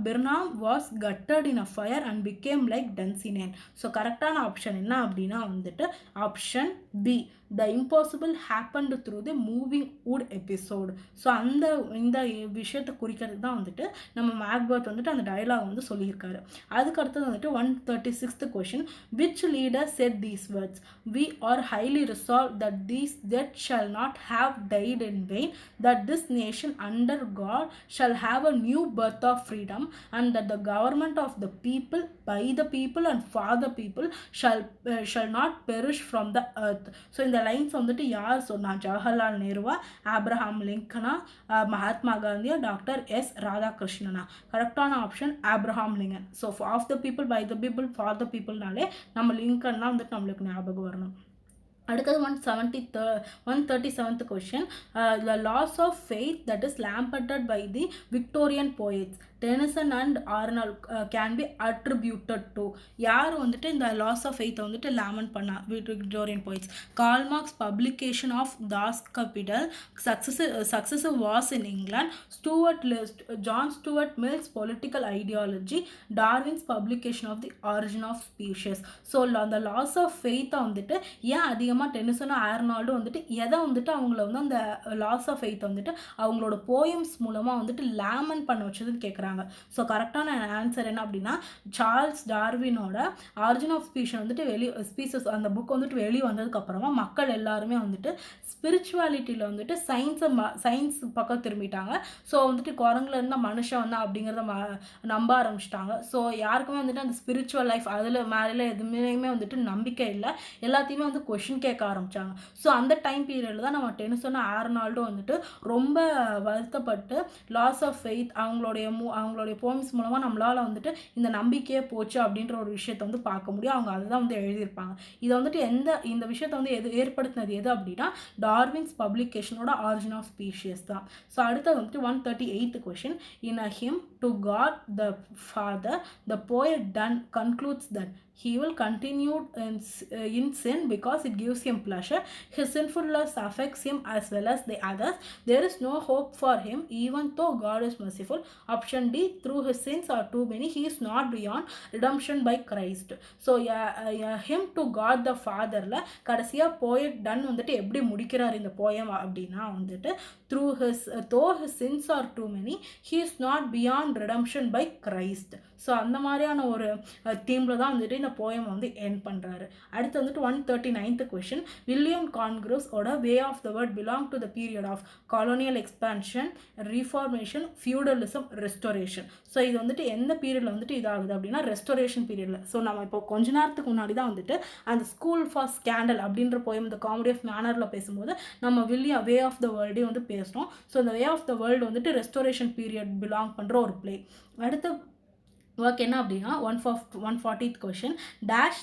Birnam was gutted in a fire and became like Dunsinane. So கரெக்டான ஆப்ஷன் என்ன அப்படின்னா வந்துட்டு option B, the impossible happened through the moving wood episode. So இந்த விஷயத்தை குறிக்கிறது தான் வந்துட்டு நம்ம மேக்பத் வந்துட்டு அந்த டயலாக் வந்து சொல்லியிருக்காரு. அதுக்கு அடுத்தது வந்துட்டு 136th question, which leader said these words? We are highly resolve that these dead shall not have died in vain, that this nation under God shall have a new birth of freedom, and that the government of the people, by the people and for the people shall not perish from the earth. earth. So இந்த லைன்ஸ் வந்துட்டு யார் சொன்னா? ஜவஹர்லால் நேருவா, ஆப்ரஹாம் லிங்கனா, மகாத்மா காந்தியா, டாக்டர் எஸ் ராதாகிருஷ்ணனா? கரெக்டான option Abraham Lincoln. So of the people, by the people, for the பீப்புள்னாலே நம்ம லிங்கன்னா வந்துட்டு நம்மளுக்கு ஞாபகம் வரணும். அடுத்தது 137th question. The loss of faith that is lamented by the Victorian poets Tennyson and Arnold can be attributed to. யார் வந்துட்டு இந்த லாஸ் ஆஃப் ஃபெய்த்தை வந்துட்டு லேமன் பண்ணா? Victorian poets. Karl Marx publication of Das Kapital successive wars in England, John Stuart Mill's political ideology, Darwin's publication of the Origin of Species. So அந்த லாஸ் ஆஃப் ஃபெய்த்தை வந்துட்டு ஏன் அதிகமாக டென்னிசனும் ஆர்னால்டும் வந்துட்டு எதை வந்துட்டு அவங்கள வந்து அந்த லாஸ் ஆஃப் ஃபெய்த்தை வந்துட்டு அவங்களோட போயம்ஸ் மூலமாக வந்துட்டு லேமன் பண்ண வச்சதுன்னு கேட்குறாங்க. ஸோ கரெக்டான ஆன்சர் என்ன அப்படின்னா, சார்ல்ஸ் டார்வினோட ஆரிஜின் ஆஃப் ஸ்பீஷஸ் வந்துட்டு ஸ்பீசஸ் அந்த புக் வந்துட்டு வெளியே வந்ததுக்கு அப்புறமா மக்கள் எல்லாருமே வந்துட்டு ஸ்பிரிச்சுவாலிட்டியில் வந்துட்டு சயின்ஸ் பக்கம் திரும்பிட்டாங்க. ஸோ வந்துட்டு குரங்குல இருந்தால் மனுஷன் வந்தா அப்படிங்கிறத நம்ப ஆரம்பிச்சிட்டாங்க. ஸோ யாருக்குமே வந்துட்டு அந்த ஸ்பிரிச்சுவல் லைஃப் அதில் மேலே எதுவுமே வந்துட்டு நம்பிக்கை இல்லை. எல்லாத்தையுமே வந்து கொஷின் கேட்க ஆரம்பித்தாங்க. ஸோ அந்த டைம் பீரியடில் தான் நம்ம டென்னிசனும் ஆர்னால்டும் வந்துட்டு ரொம்ப வருத்தப்பட்டு லாஸ் ஆஃப் ஃபெய்த் அவங்களுடைய போம்ஸ் மூலமாக நம்மளால் வந்துட்டு இந்த நம்பிக்கையே போச்சு அப்படின்ற ஒரு விஷயத்தை வந்து பார்க்க முடியும். அவங்க அதுதான் வந்து எழுதியிருப்பாங்க. இதை வந்துட்டு இந்த விஷயத்தை வந்து ஏற்படுத்தினது எது அப்படின்னா டார்வின்ஸ் பப்ளிகேஷனோட ஆரிஜின் ஆஃப் ஸ்பீஷியஸ் தான். ஸோ அடுத்தது வந்துட்டு 138th question. In a hymn to God the Father, the poet Donne concludes that he will continue in sin because it gives him pleasure. His sinfulness affects him as well as the others. There is no hope for him even though God is merciful. Option D, through his sins are too many, he is not beyond redemption by Christ. So hymn to God the Fatherல கடைசியாக போயட் டன் வந்துட்டு எப்படி முடிக்கிறார் இந்த போயம் அப்படின்னா வந்துட்டு though his sins are too many, he is not beyond redemption by Christ. So அந்த மாதிரியான ஒரு தீமில் தான் வந்துட்டு இந்த போயம் வந்து எண்ட் பண்ணுறாரு. அடுத்து வந்துட்டு 139th question. வில்லியம் கான்க்ரூஸோட Way of the World belong to the period of colonial expansion, reformation, feudalism, restoration. So இது வந்துட்டு எந்த பீரியடில் வந்துட்டு இதாகுது அப்படின்னா ரெஸ்டோரேஷன் பீரியடில். ஸோ நம்ம இப்போ கொஞ்ச நேரத்துக்கு முன்னாடி தான் வந்துட்டு அந்த ஸ்கூல் ஃபார் ஸ்கேண்டல் அப்படின்ற போயம் இந்த காமெடி ஆஃப் மேனரில் பேசும்போது நம்ம வில்லியம் வே ஆஃப் த வேர்ல்டே வந்து பேசுகிறோம். ஸோ இந்த வே ஆஃப் த வேர்ல்டு வந்துட்டு ரெஸ்டோரேஷன் பீரியட் பிலாங் பண்ணுற ஒரு பிளே. அடுத்த ஒர்க் என்ன அப்படின்னா 140th question. Dash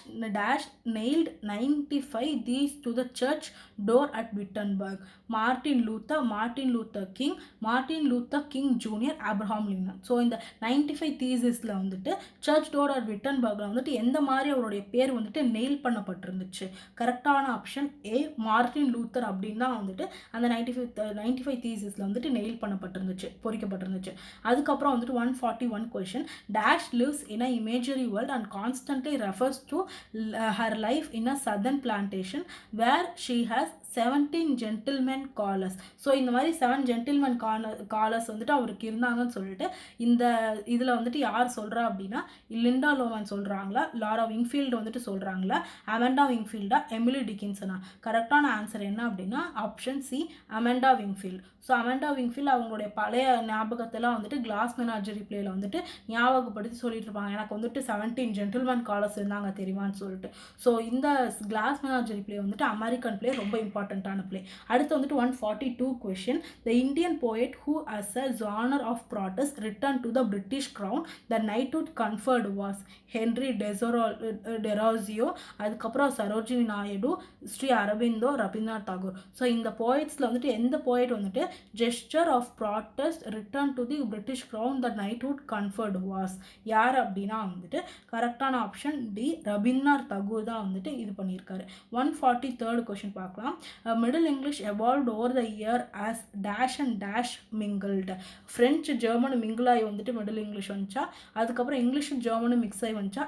nailed 95 these to the church door at Wittenberg. Martin Luther King Jr., Abraham Lincoln. So இந்த 95 thesis-ல வந்துட்டு சர்ச் டோர் அட் விட்டன்பர்க்ல வந்துட்டு எந்த மாதிரி அவருடைய பேர் வந்துட்டு நெயில் பண்ணப்பட்டிருந்துச்சு? கரெக்டான ஆப்ஷன் ஏ, மார்ட்டின் லூத்தர் அப்படின்னு தான் வந்துட்டு அந்த 95 thesis-ல வந்துட்டு நெயில் பண்ணப்பட்டிருந்துச்சு, பொறிக்கப்பட்டிருந்துச்சு. அதுக்கப்புறம் வந்துட்டு 141 question. Dash lives in an imaginary world and constantly refers to her life in a southern plantation where she has 17 gentlemen callers. So இந்த மாதிரி 7 gentlemen callers வந்துட்டு அவருக்கு இருந்தாங்கன்னு சொல்லிட்டு இந்த இதில் வந்துட்டு யார் சொல்கிறா அப்படின்னா லிண்டா லோமன் சொல்கிறாங்களா, லாரா விங்ஃபீல்டு வந்துட்டு சொல்கிறாங்களா, அமெண்டா விங்ஃபீல்டா, எமிலி டிக்கின்சனா? கரெக்டான ஆன்சர் என்ன அப்படின்னா option C, Amanda Wingfield. So Amanda Wingfield அவங்களுடைய பழைய ஞாபகத்தெல்லாம் வந்துட்டு கிளாஸ் மெனாஜரி பிளேயில் வந்துட்டு ஞாபகப்படுத்தி சொல்லிட்டு இருப்பாங்க, எனக்கு வந்துட்டு 17 ஜென்டில்மேன் காலர்ஸ் இருந்தாங்க தெரியுமான்னு சொல்லிட்டு. ஸோ இந்த கிளாஸ் மெனாஜரி பிளே வந்துட்டு அமெரிக்கன் பிளே, ரொம்ப இம்பார்ட்டண்ட்டான பிளே. அடுத்து வந்துட்டு 142 question. The Indian poet who as a genre of protest returned to the British crown the knighthood conferred was Henry Derozio, அதுக்கப்புறம் சரோஜினி நாயுடு, ஸ்ரீ அரபிந்தோ, ரவீந்திரநாத் தாகூர். ஸோ இந்த போய்ட்ஸில் வந்துட்டு எந்த போய்ட் வந்துட்டு gesture of protest return to the British crown the knighthood conferred was யார் அப்படின்னா வந்துட்டு கரெக்டான ஆப்ஷன் டி, ரவீந்திரநாத் தாகூர் தான் வந்துட்டு இது பண்ணியிருக்காரு. 143rd question பார்க்கலாம். Middle English evolved over the year as dash and dash mingled. French German மிங்கிளாகி வந்துட்டு மிடில் இங்கிலீஷ் வந்துச்சா, அதுக்கப்புறம் இங்கிலீஷும் ஜெர்மனும் மிக்ஸ் ஆகி வந்துச்சா,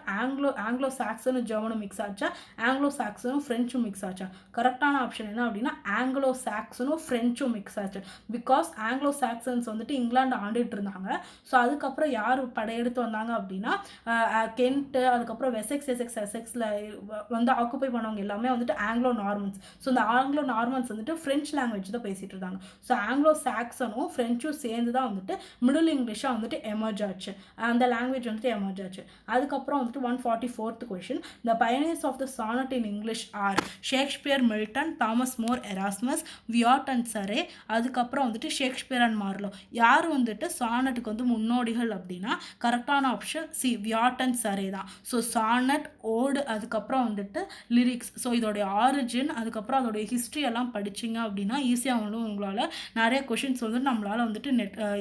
ஆங்கிலோ சாக்சனும் ஜெர்மனும் மிக்ஸ் ஆச்சா, ஆங்கிலோ சாக்சனும் ஃப்ரெஞ்சும் மிக்ஸ் ஆச்சா? கரெக்டான ஆப்ஷன் என்ன அப்படின்னா ஆங்கிலோ சாக்சனும் ஃப்ரெஞ்சும் மிக்ஸ் ஆச்சு. பிகாஸ் ஆங்கிலோ சாக்சன்ஸ் வந்துட்டு இங்கிலாந்து ஆண்டுட்டு இருந்தாங்க. ஸோ அதுக்கப்புறம் யார் படையெடுத்து வந்தாங்க அப்படின்னா கென்ட்டு, அதுக்கப்புறம் எசெக்ஸில் வந்து ஆக்குப்பை பண்ணவங்க எல்லாமே வந்துட்டு ஆங்கிலோ நார்மன்ஸ். ஸோ இந்த ஆங்கிலோ ஆங்கிலோ நார்மன்ஸ் வந்துட்டு ஃப்ரெஞ்ச் லாங்குவேஜ் தான் பேசிகிட்டு இருந்தாங்க. ஸோ ஆங்கிலோ சாக்சனும் ஃப்ரெஞ்சும் சேர்ந்து தான் வந்துட்டு மிடில் இங்கிலீஷாக வந்துட்டு எமர்ஜ் ஆச்சு. அந்த லாங்குவேஜ் வந்துட்டு எமர்ஜ் ஆச்சு. அதுக்கப்புறம் வந்துட்டு 144th question, the pioneers of the sonnet in English are Shakespeare, Milton, Thomas More, Erasmus, Wyatt and Surrey. அதுக்கப்புறம் வந்துட்டு ஷேக்ஸ்பியர் அண்ட் மார்லோ. யார் வந்துட்டு சானட்டுக்கு வந்து முன்னோடிகள் அப்படின்னா கரெக்டான ஆப்ஷன் சி, வியாட் அண்ட் சரே தான். ஸோ சானட், ஓடு, அதுக்கப்புறம் வந்துட்டு லிரிக்ஸ். ஸோ இதோடைய ஆரிஜின், அதுக்கப்புறம் அதோடைய ஹிஸ்ட்ரி எல்லாம் படிச்சிங்க அப்படின்னா ஈஸியாக வந்து உங்களால் நிறைய கொஷின்ஸ் வந்து நம்மளால் வந்துட்டு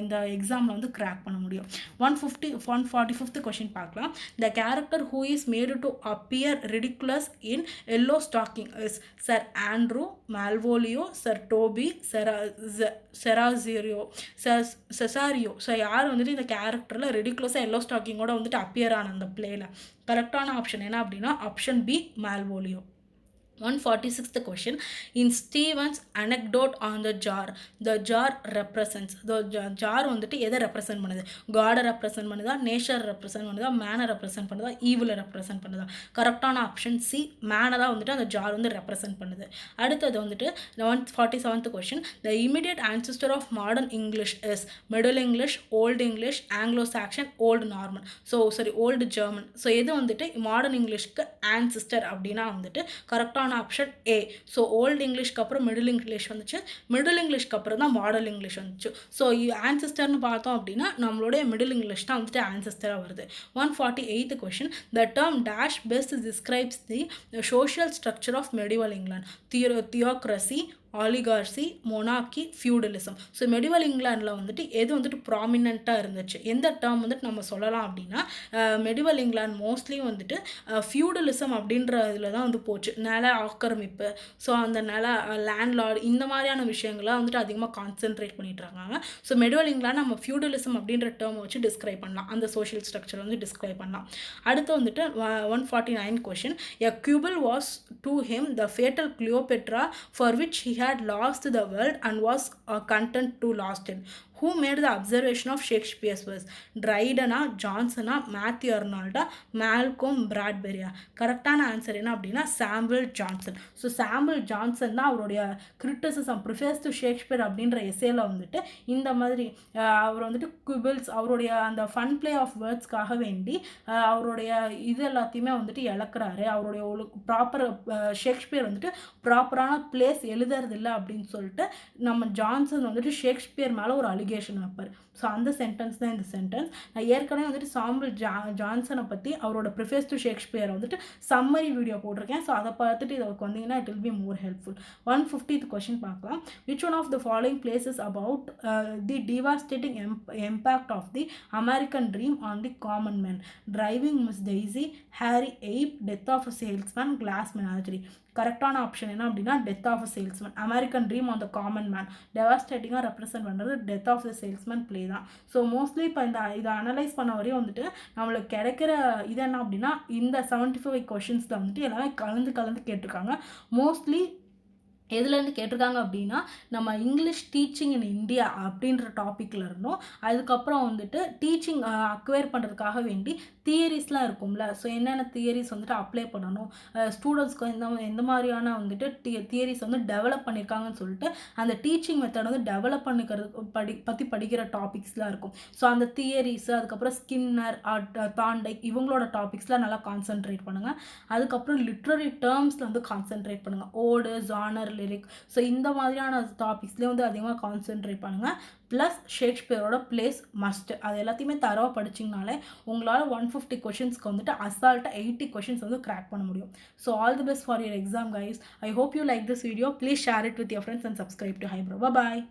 இந்த எக்ஸாமில் வந்து கிராக் பண்ண முடியும். 145th கொஷின் பார்க்கலாம். The character who is made to appear ridiculous in yellow stocking is Sir Andrew, Malvolio, Sir Toby, Cesario. So யார் வந்துட்டு இந்த கேரக்டரில் ரெடிகுலஸாக எல்லோ ஸ்டாக்கிங்கோட வந்துட்டு அப்பியர் ஆன அந்த பிளேயில்? கரெக்டான ஆப்ஷன் என்ன அப்படின்னா option B, Malvolio. 146th question, in Stevens anecdote on the jar represents, the jar வந்துட்டு எதை ரெப்ரசன்ட் பண்ணுது? காடை ரெப்ரசன்ட் பண்ணுதா, நேச்சர் ரெப்ரசன்ட் பண்ணுதா, மேனை ரெப்ரசன்ட் பண்ணுதா, ஈவில் ரெப்ரசன்ட் பண்ணுதா? கரெக்டான ஆப்ஷன் சி, மேனை தான் வந்துட்டு அந்த ஜார் வந்து ரெப்ரசன்ட் பண்ணுது. அடுத்தது வந்துட்டு 147th question, the immediate ancestor of modern English is middle English, old English, Anglo-Saxon, old Norman. old German. So எது வந்துட்டு மாடர்ன் இங்கிலீஷ்க்கு ஆன்சிஸ்டர் அப்படின்னா வந்துட்டு கரெக்டான ஆப்ஷன் ஏ. ஸோ ஓல்டு இங்கிலீஷ்க்கு அப்புறம் மிடில் இங்கிலீஷ் வந்துச்சு, மிடில் இங்கிலீஷ்க்கு அப்புறம் தான் மாடர்ன் இங்கிலீஷ் வந்துச்சு. ஸோ ஆன்சிஸ்டர்னு பார்த்தோம் அப்படின்னா நம்மளுடைய மிடில் இங்கிலீஷ் தான் வந்துட்டு ஆன்சிஸ்டராக வருது. 148th question, the term dash best describes the social structure of medieval England, theocracy, oligarchy, மொனாக்கி, ஃபியூடலிசம். ஸோ மெடிவல் இங்கிலாண்டில் வந்துட்டு எது வந்துட்டு ப்ராமினெண்ட்டாக இருந்துச்சு, எந்த டேர்ம் வந்துட்டு நம்ம சொல்லலாம் அப்படின்னா மெடிவல் இங்கிலாந்து மோஸ்ட்லி வந்துட்டு ஃபியூடலிசம் அப்படின்ற இதில் தான் வந்து போச்சு. நில ஆக்கிரமிப்பு, ஸோ அந்த லேண்ட்லார்டு, இந்த மாதிரியான விஷயங்கள்லாம் வந்துட்டு அதிகமாக கான்சென்ட்ரேட் பண்ணிட்டு இருக்காங்க. ஸோ மெடிவல் இங்கிலாந்து நம்ம ஃபியூடலிசம் அப்படின்ற டேர்மை வச்சு டிஸ்கிரைப் பண்ணலாம், அந்த சோஷியல் ஸ்ட்ரக்சர் வந்து டிஸ்கிரைப் பண்ணலாம். அடுத்து வந்துட்டு 149 question, a quibble was to him the fatal Cleopatra for which he had lost the world and was content to lost it. Who made the observation of Shakespeare's verse? ட்ரைடனா, ஜான்சனா, மேத்யூ அர்னால்டா, மால்கோம் பிராட்பெரியா? கரெக்டான ஆன்சர் என்ன அப்படின்னா Samuel Johnson. So Samuel Johnson தான் அவருடைய கிரிட்டிசிசம் ப்ரிஃபேஸ் டு ஷேக்ஸ்பியர் அப்படின்ற எஸ்ஸேல வந்துட்டு இந்த மாதிரி அவர் வந்துட்டு குபிள்ஸ் அவருடைய அந்த ஃபன் பிளே ஆஃப் வேர்ட்ஸ்க்காக வேண்டி அவருடைய இது எல்லாத்தையுமே வந்துட்டு இழக்கிறாரு. அவருடைய ப்ராப்பர் ஷேக்ஸ்பியர் வந்துட்டு ப்ராப்பரான பிளேஸ் எழுதுறதில்லை அப்படின்னு சொல்லிட்டு நம்ம ஜான்சன் வந்துட்டு ஷேக்ஸ்பியர் மேலே ஒரு அலிகேஷன் வைப்பார். ஸோ அந்த சென்டென்ஸ் தான் இந்த சென்டென்ஸ். நான் ஏற்கனவே வந்துட்டு சாம்புல் ஜான்சனை பற்றி அவரோட ப்ரிஃபேஸ் டு ஷேக்ஸ்பியரை வந்துட்டு சம்மரி வீடியோ போட்டிருக்கேன். ஸோ அதை பார்த்துட்டு இதுக்கு வந்தீங்கன்னா it will be more helpful. 150th question பார்க்கலாம். Which one of the following places about the devastating impact of the American dream on the common man? Driving Miss Daisy, hairy ape, death of a salesman, glass menagerie. கரெக்டான ஆப்ஷன் என்ன அப்படின்னா death of a salesman. American dream on the common man டெவாஸ்டேட்டிங்காக ரெப்ரசென்ட் பண்ணுறது death of the salesman play தான். ஸோ மோஸ்ட்லி இப்போ இதை அனலைஸ் பண்ண வரையும் வந்துட்டு நம்மளுக்கு கிடைக்கிற இது என்ன அப்படின்னா இந்த 75 கொஷின்ஸில் வந்துட்டு எல்லாமே கலந்து கேட்டிருக்காங்க. மோஸ்ட்லி எதுலேருந்து கேட்டிருக்காங்க அப்படின்னா நம்ம இங்கிலீஷ் டீச்சிங் இன் இந்தியா அப்படின்ற டாப்பிக்கில் இருந்தோம். அதுக்கப்புறம் வந்துட்டு டீச்சிங் அக்வயர் பண்ணுறதுக்காக வேண்டி தியரிஸ்லாம் இருக்கும்ல, ஸோ என்னென்ன தியரிஸ் வந்துட்டு அப்ளை பண்ணணும், ஸ்டூடெண்ட்ஸ்க்கு எந்த மாதிரியான வந்துட்டு தியரிஸ் வந்து டெவலப் பண்ணியிருக்காங்கன்னு சொல்லிட்டு அந்த டீச்சிங் மெத்தட் வந்து டெவலப் பண்ணிக்கிறது பற்றி படிக்கிற டாபிக்ஸ்லாம் இருக்கும். ஸோ அந்த தியரிஸ், அதுக்கப்புறம் ஸ்கின்னர், தாண்டைக் இவங்களோட டாபிக்ஸ்லாம் நல்லா கான்சென்ட்ரேட் பண்ணுங்கள். அதுக்கப்புறம் லிட்ரரி டேர்ம்ஸில் வந்து கான்சென்ட்ரேட் பண்ணுங்கள். ஓடு, ஜானர், லிரிக், ஸோ இந்த மாதிரியான டாபிக்ஸ்லேயே வந்து அதிகமாக கான்சென்ட்ரேட் பண்ணுங்கள். ப்ளஸ் ஷேக்ஸ்பியரோட பிளேஸ் மஸ்ட், அது எல்லாத்தையுமே தரவாக படிச்சிங்கனாலே உங்களால் 150 கொஷின்ஸ்க்கு வந்துட்டு அசால்ட்டாக 80 கொஷின்ஸ் வந்து கிராக் பண்ண முடியும். So all the best for your exam guys. I hope you like this video. Please share it with your friends and subscribe to ஹைப்ரோ. Bye.